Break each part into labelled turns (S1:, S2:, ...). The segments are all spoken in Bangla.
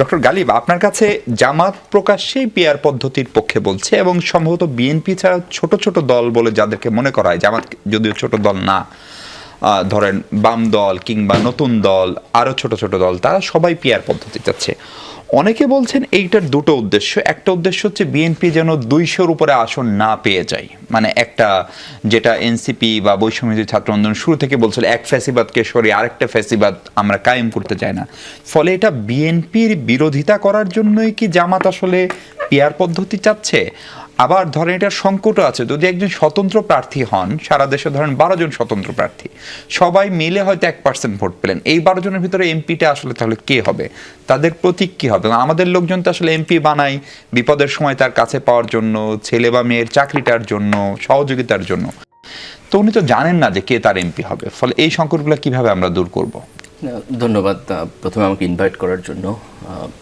S1: ডক্টর গালিব, আপনার কাছে জামাত প্রকাশ্যেই পিআর পদ্ধতির পক্ষে বলছে এবং সম্ভবত বিএনপি ছাড়া ছোট ছোট দল বলে যাদেরকে মনে করা হয়, জামাত যদিও ছোট দল না, ধরেন বাম দল কিংবা নতুন দল, আরও ছোট ছোট দল, তারা সবাই পিআর পদ্ধতি চাচ্ছে। অনেকে বলছেন এইটার দুটো উদ্দেশ্য। একটা উদ্দেশ্য হচ্ছে বিএনপি যেন 200-র উপরে আসন না পেয়ে যায়, মানে একটা যেটা এনসিপি বা বৈষম্যবিরোধী ছাত্র আন্দোলন শুরু থেকে বলছিল, এক ফ্যাসিবাদকে সরিয়ে আরেকটা ফ্যাসিবাদ আমরা কায়েম করতে চাই না। ফলে এটা বিএনপির বিরোধিতা করার জন্যই কি জামাত আসলে পিআর পদ্ধতি চাচ্ছে? আবার ধরেন এটার সংকটও আছে, যদি একজন স্বতন্ত্র প্রার্থী হন, সারা দেশে ধরেন 12 জন স্বতন্ত্র প্রার্থী, সবাই মিলে হয়তো 1% ভোট পেলেন, এই 12 জনের ভিতরে এমপিটা আসলে তাহলে কে হবে, তাদের প্রতীক কি হবে? আমাদের লোকজন তো আসলে এমপি বানাই বিপদের সময় তার কাছে পাওয়ার জন্য, ছেলে বা মেয়ের চাকরিটার জন্য, সহযোগিতার জন্য, তো উনি তো জানেন না যে কে তার এমপি হবে। ফলে এই সংকটগুলো কিভাবে আমরা দূর করব?
S2: ধন্যবাদ প্রথমে আমাকে ইনভাইট করার জন্য।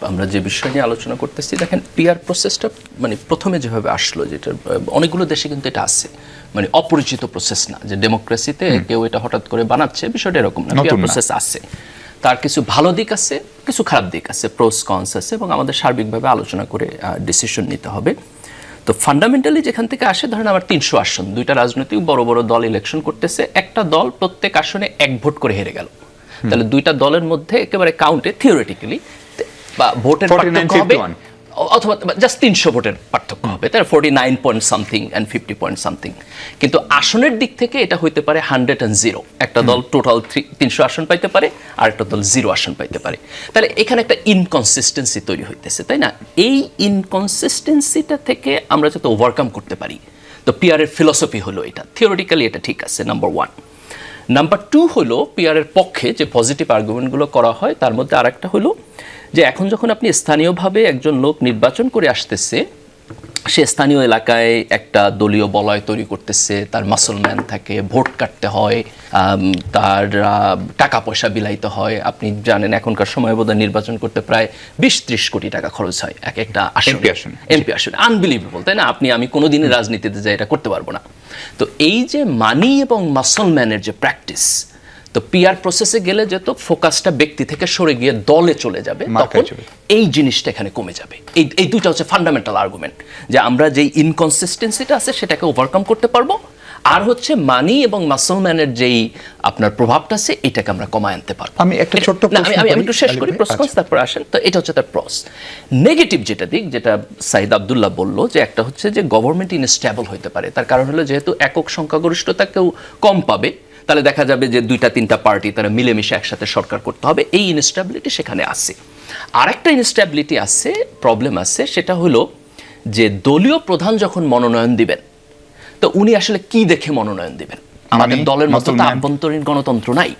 S2: আমরা যে বিষয় নিয়ে আলোচনা করতেছি, দেখেন পিআর প্রসেসটা মানে প্রথমে যেভাবে আসলো, যেটা অনেকগুলো দেশে কিন্তু এটা আছে, মানে অপরিচিত প্রসেস না যে ডেমোক্রেসিতে কেউ এটা হঠাৎ করে বানাচ্ছে, বিষয়টা এরকম না। পিআর প্রসেস আছে, তার কিছু ভালো দিক আছে, কিছু খারাপ দিক আছে, প্রোস কনস আছে, এবং আমাদের সার্বিকভাবে আলোচনা করে ডিসিশন নিতে হবে। তো ফান্ডামেন্টালি যেখান থেকে আসে, ধরেন আমার 300 আসন, দুইটা রাজনৈতিক বড় বড় দল ইলেকশন করতেছে, একটা দল প্রত্যেক আসনে 1 ভোট করে হেরে গেল, তাহলে দুইটা দলের মধ্যে একেবারে কাউন্টে থিওরিটিক্যালি বা ভোটের পার্থক্য হবে, অথবা জাস্ট 300 ভোটের পার্থক্য হবে, তার 49 point something and 50 point something. কিন্তু আসনের দিক থেকে এটা হইতে পারে 100 and 0, একটা দল টোটাল 300 আসন পাইতে পারে, আর একটা দল 0 আসন পাইতে পারে। তাহলে এখানে একটা ইনকনসিস্টেন্সি তৈরি হইতেছে, তাই না? এই ইনকনসিস্টেন্সিটা থেকে আমরা যাতে ওভারকাম করতে পারি, তো পিআরের ফিলসফি হলো এটা। থিওরিটিক্যালি এটা ঠিক আছে, নাম্বার 1। নাম্বার 2 হলো পিআরের পক্ষে যে পজিটিভ আর্গুমেন্টগুলো করা হয়, তার মধ্যে আরেকটা হলো যে এখন যখন আপনি স্থানীয়ভাবে একজন লোক নির্বাচন করে আসতেছে, সে স্থানীয় এলাকায় একটা দলীয় বলয় তৈরি করতেছে, তার মাসলম্যান থাকে, ভোট কাটতে হয়, তার টাকা পয়সা বিলাইতে হয়। আপনি জানেন এখনকার সময় বোধহয় নির্বাচন করতে প্রায় 20-30 কোটি টাকা খরচ হয় এক একটা এমপি আসনে। আনবিলিভেবল, তাই না? আমি কোনোদিনই রাজনীতিতে যাই এটা করতে পারবো না। তো এই যে মানি এবং মাসলম্যানের যে প্র্যাকটিস, তো পিআর প্রসেসে গেলে যেত ফোকাসটা ব্যক্তি থেকে সরে গিয়ে দলে চলে যাবে, তখন এই জিনিসটা এখানে কমে যাবে। এই দুইটা হচ্ছে ফান্ডামেন্টাল আর্গুমেন্ট, যে আমরা যেই ইনকনসিস্টেন্সিটা আছে সেটাকে ওভারকাম করতে পারবো, আর হচ্ছে মানি এবং মাসলম্যানের যেই আপনার প্রভাবটা আছে এটাকে আমরা কমায় আনতে পারবো।
S1: আমি একটা ছোট্ট
S2: আমি একটু শেষ করি প্রশ্ন, তারপর আসেন। তো এটা হচ্ছে তার প্রস। নেগেটিভ যেটা দিক, যেটা সাইদ আব্দুল্লাহ বললো, যে একটা হচ্ছে যে গভর্নমেন্ট ইনস্টেবল হতে পারে। তার কারণ হলো যেহেতু একক সংখ্যাগরিষ্ঠতা কেউ কম পাবে, তাহলে দেখা যাবে যে 2-3টা পার্টি তারা মিলেমিশে একসাথে সরকার করতে হবে, এই ইনস্টেবিলিটি সেখানে আছে। আরেকটা ইনস্টেবিলিটি আছে, প্রবলেম আছে, সেটা হলো যে দলীয় প্রধান যখন মনোনয়ন দিবেন, তো উনি আসলে কি দেখে মনোনয়ন দিবেন? আমাদের দলের মতো তো আভ্যন্তরীণ গণতন্ত্র নাই।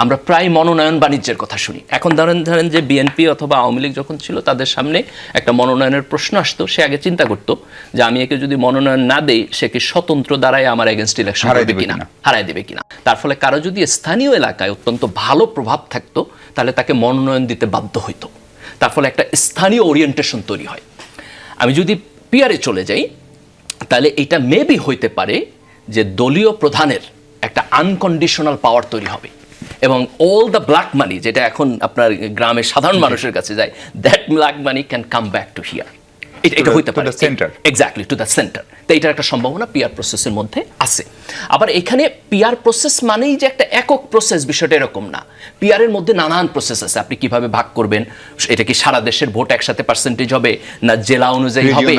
S2: আমরা প্রায় মনোনয়ন বাণিজ্যের কথা শুনি। এখন ধরেন যে বিএনপি অথবা আওয়ামী লীগ যখন ছিল, তাদের সামনে একটা মনোনয়নের প্রশ্ন আসতো, সে আগে চিন্তা করতো যে আমি একে যদি মনোনয়ন না দেই, সে কি স্বতন্ত্র দ্বারাই আমার এগেনস্ট ইলেকশন করবে কিনা, হারাই দেবে কিনা। তার ফলে কারো যদি স্থানীয় এলাকায় অত্যন্ত ভালো প্রভাব থাকতো, তাহলে তাকে মনোনয়ন দিতে বাধ্য হইতো। তার ফলে একটা স্থানীয় ওরিয়েন্টেশন তৈরি হয়। আমি যদি পিআরে চলে যাই, তাহলে এটা মেবি হইতে পারে যে দলীয় প্রধানের একটা আনকন্ডিশনাল পাওয়ার তৈরি হবে, এবং অল দ্য ব্ল্যাক মানি যেটা এখন আপনার গ্রামের সাধারণ মানুষের কাছে যায়, that black money can come back to here. এটা হইতে পারে এক্স্যাক্টলি টু দ্য সেন্টার। তো এটার একটা সম্ভাবনা পিআর প্রসেসের মধ্যে আছে। আবার এখানে পিআর প্রসেস মানেই যে একটা একক প্রসেস, বিষয়টা এরকম না। পিআর এর মধ্যে নানান প্রসেস আছে। আপনি কিভাবে ভাগ করবেন, এটা কি সারা দেশের ভোট একসাথে পার্সেন্টেজ হবে, না জেলা অনুযায়ী হবে?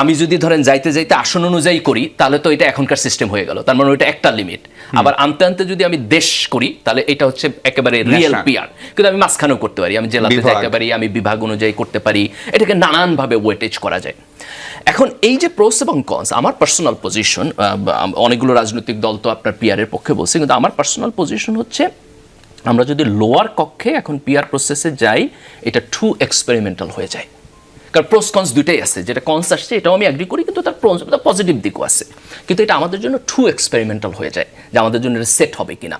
S2: আমি যদি ধরেন যাইতে আসন অনুযায়ী করি, তাহলে তো এটা এখনকার সিস্টেম হয়ে গেল, তার মানে ওইটা একটা লিমিট। আবার আনতে আনতে যদি আমি দেশ করি, তাহলে এটা হচ্ছে একেবারে রিয়েল পিআর। কিন্তু আমি মাঝখানেও করতে পারি, আমি জেলাতে যাইতে পারি, আমি বিভাগ অনুযায়ী করতে পারি, এটাকে নানানভাবে ওয়েটেজ করা যায়। এখন এই যে প্রোস এবং কনস, আমার পার্সোনাল পজিশন, অনেকগুলো রাজনৈতিক দল তো আপনার পিআর এর পক্ষে বলছে, কিন্তু আমার পার্সোনাল পজিশন হচ্ছে আমরা যদি লোয়ার কক্ষে এখন পিআর প্রসেসে যাই, এটা টু এক্সপেরিমেন্টাল হয়ে যায়। কারণ প্রোস কনস দুইটাই আছে, যেটা কনস আসছে এটাও আমি অ্যাগ্রি করি, কিন্তু তার পজিটিভ দিকও আছে। কিন্তু এটা আমাদের জন্য টু এক্সপেরিমেন্টাল হয়ে যায়, যে আমাদের জন্য এটা সেট হবে কিনা।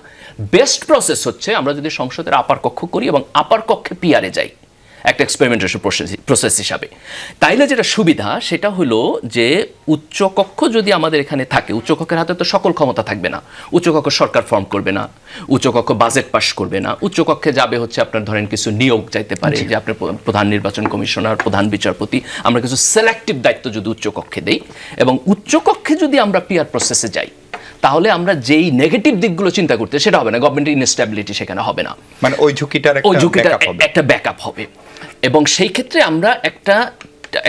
S2: বেস্ট প্রসেস হচ্ছে আমরা যদি সংসদের আপার কক্ষ করি এবং আপার কক্ষে পিআরে যাই, একটা এক্সপেরিমেন্টেশন প্রসেস হিসাবে। তাইলে যেটা সুবিধা সেটা হলো যে উচ্চকক্ষ যদি আমাদের এখানে থাকে, উচ্চকক্ষের হাতে তো সকল ক্ষমতা থাকবে না। উচ্চকক্ষ সরকার ফর্ম করবে না, উচ্চকক্ষ বাজেট পাস করবে না, উচ্চকক্ষে যাবে হচ্ছে আপনার ধরেন কিছু নিয়োগ যাইতে পারে, যে আপনার প্রধান নির্বাচন কমিশনার, প্রধান বিচারপতি, আমরা কিছু সিলেক্টিভ দায়িত্ব যদি উচ্চকক্ষে দেই, এবং উচ্চকক্ষে যদি আমরা পিআর প্রসেসে যাই, তাহলে আমরা যেই নেগেটিভ দিকগুলো চিন্তা করতে সেটা হবে না, গভর্নমেন্টের ইনস্টেবিলিটি সেখানে হবে না,
S1: মানে ওই ঝুঁকিটার
S2: একটা ব্যাকআপ হবে। এবং সেই ক্ষেত্রে আমরা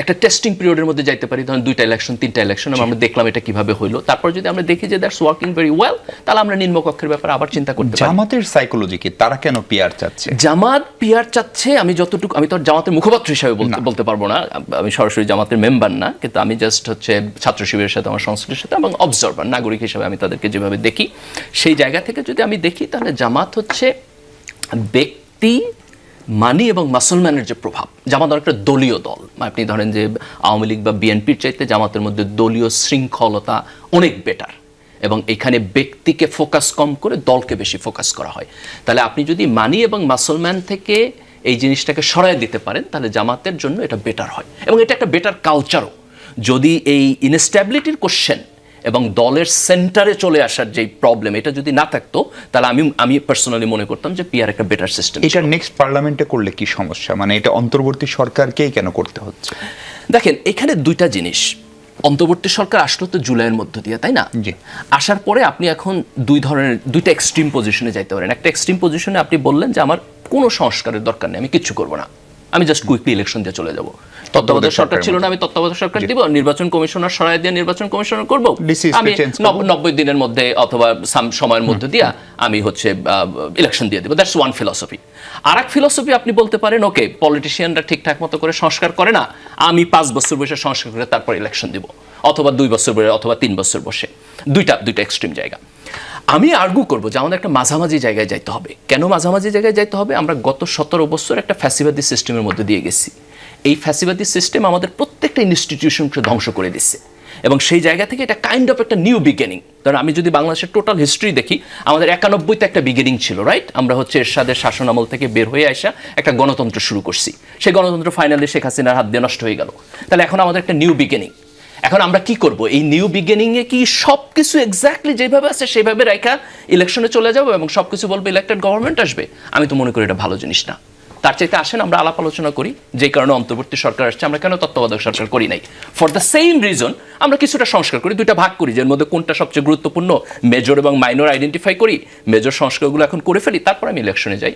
S2: একটা টেস্টিং পিরিয়ডের মধ্যে যাইতে পারি, ধরেন 2টা ইলেকশন 3টা ইলেকশন, আমরা দেখলাম এটা কিভাবে হইলো, তারপর যদি আমরা দেখি যে দ্যাটস ওয়ার্কিং ভেরি ওয়েল, তাহলে আমরা নিম্নকক্ষের ব্যাপারে আবার চিন্তা করতে পারি।
S1: জামাতের সাইকোলজি কি, তারা কেন পিআর চাচ্ছে?
S2: জামাত পিআর চাচ্ছে, আমি যতটুকু, আমি তো জামাতের মুখপাত্র হিসাবে বলতে পারবো না, আমি সরাসরি জামাতের মেম্বার না, কিন্তু আমি জাস্ট হচ্ছে ছাত্র শিবিরের সাথে, আমার সংস্কৃতির সাথে, এবং অবজারভার নাগরিক হিসাবে আমি তাদেরকে যেভাবে দেখি, সেই জায়গা থেকে যদি আমি দেখি, তাহলে জামাত হচ্ছে ব্যক্তি, মানি এবং মুসলমানের যে প্রভাব, জামাত অনেকটা দলীয় দল। আপনি ধরেন যে আওয়ামী লীগ বা বিএনপির চাইতে জামাতের মধ্যে দলীয় শৃঙ্খলতা অনেক বেটার, এবং এখানে ব্যক্তিকে ফোকাস কম করে দলকে বেশি ফোকাস করা হয়। তাহলে আপনি যদি মানি এবং মুসলমান থেকে এই জিনিসটাকে সরায় দিতে পারেন, তাহলে জামাতের জন্য এটা বেটার হয়, এবং এটা একটা বেটার কালচারও। যদি এই ইনস্ট্যাবিলিটির কোশ্চেন এবং দলের সেন্টারে চলে আসার যে প্রবলেম, এটা যদি না থাকতো, তাহলে আমি পার্সোনালি মনে করতাম যে পিআর একটা বেটার সিস্টেম।
S1: এটা নেক্সট পার্লামেন্টে করলে কি সমস্যা, মানে এটা অন্তর্বর্তী সরকারকেই কেন করতে হচ্ছে?
S2: দেখেন, এখানে দুইটা জিনিস, অন্তর্বর্তী সরকার আসলো তো জুলাইয়ের মধ্য দিয়ে, তাই না? আসার পরে আপনি এখন দুইটা এক্সট্রিম পজিশনে যাইতে পারেন। একটা এক্সট্রিম পজিশনে আপনি বললেন যে আমার কোনো সংস্কারের দরকার নেই, আমি কিচ্ছু করবো না, আমি জাস্ট কুইকলি ইলেকশন দিয়ে চলে যাবো। তত্ত্বাবধায়ক সরকার ছিল না, আমি তত্ত্বাবধায়ক সরকার দিব, নির্বাচন কমিশনার সরাই দিয়ে নির্বাচন কমিশনার করবো, আমি 90 দিনের মধ্যে অথবা সময়ের মধ্যে দিয়ে আমি হচ্ছে ইলেকশন দিয়ে দেবো। That's one philosophy. আর এক ফিলসফি আপনি বলতে পারেন, ওকে, পলিটিশিয়ানরা ঠিকঠাক মতো করে সংস্কার করে না, আমি 5 বছর বসে সংস্কার করে তারপর ইলেকশন দিব, অথবা 2 বছর বসে, অথবা 3 বছর বসে। দুইটা এক্সট্রিম জায়গা। আমি আর্গু করবো যে আমাদের একটা মাঝামাঝি জায়গায় যাইতে হবে। কেন মাঝামাঝি জায়গায় যাইতে হবে? আমরা গত 17 বছর একটা ফ্যাসিবাদী সিস্টেমের মধ্যে দিয়ে গেছি। এই ফ্যাসিবাদী সিস্টেম আমাদের প্রত্যেকটা ইনস্টিটিউশনকে ধ্বংস করে দিচ্ছে, এবং সেই জায়গা থেকে এটা কাইন্ড অফ একটা নিউ বিগিনিং। ধরুন, আমি যদি বাংলাদেশের টোটাল হিস্ট্রি দেখি, আমাদের 91তে একটা বিগিনিং ছিল, রাইট? আমরা হচ্ছে এরশাদের শাসন আমল থেকে বের হয়ে আসা একটা গণতন্ত্র শুরু করছি, সেই গণতন্ত্র ফাইনালি শেখ হাসিনার হাত দিয়ে নষ্ট হয়ে গেল। তাহলে এখন আমাদের একটা নিউ বিগিনিং। এখন আমরা কি করব? এই নিউ বিগিনিংয়ে কি সব কিছু এক্স্যাক্টলি যেভাবে আছে সেভাবে রাখা ইলেকশনে চলে যাবো এবং সব কিছু বলবো ইলেক্টেড গভর্নমেন্ট আসবে? আমি তো মনে করি এটা ভালো জিনিস না। তার চাইতে আসেন আমরা আলাপ আলোচনা করি, যে কারণে অন্তর্বর্তী সরকার আসছে, আমরা কেন তত্ত্বাবধায়ক সরকার করি নাই? ফর দ্য সেম রিজন আমরা কিছুটা সংস্কার করি, দুইটা ভাগ করি, যার মধ্যে কোনটা সবচেয়ে গুরুত্বপূর্ণ, মেজর এবং মাইনর আইডেন্টিফাই করি, মেজর সংস্কারগুলো এখন করে ফেলি, তারপর আমি ইলেকশনে যাই।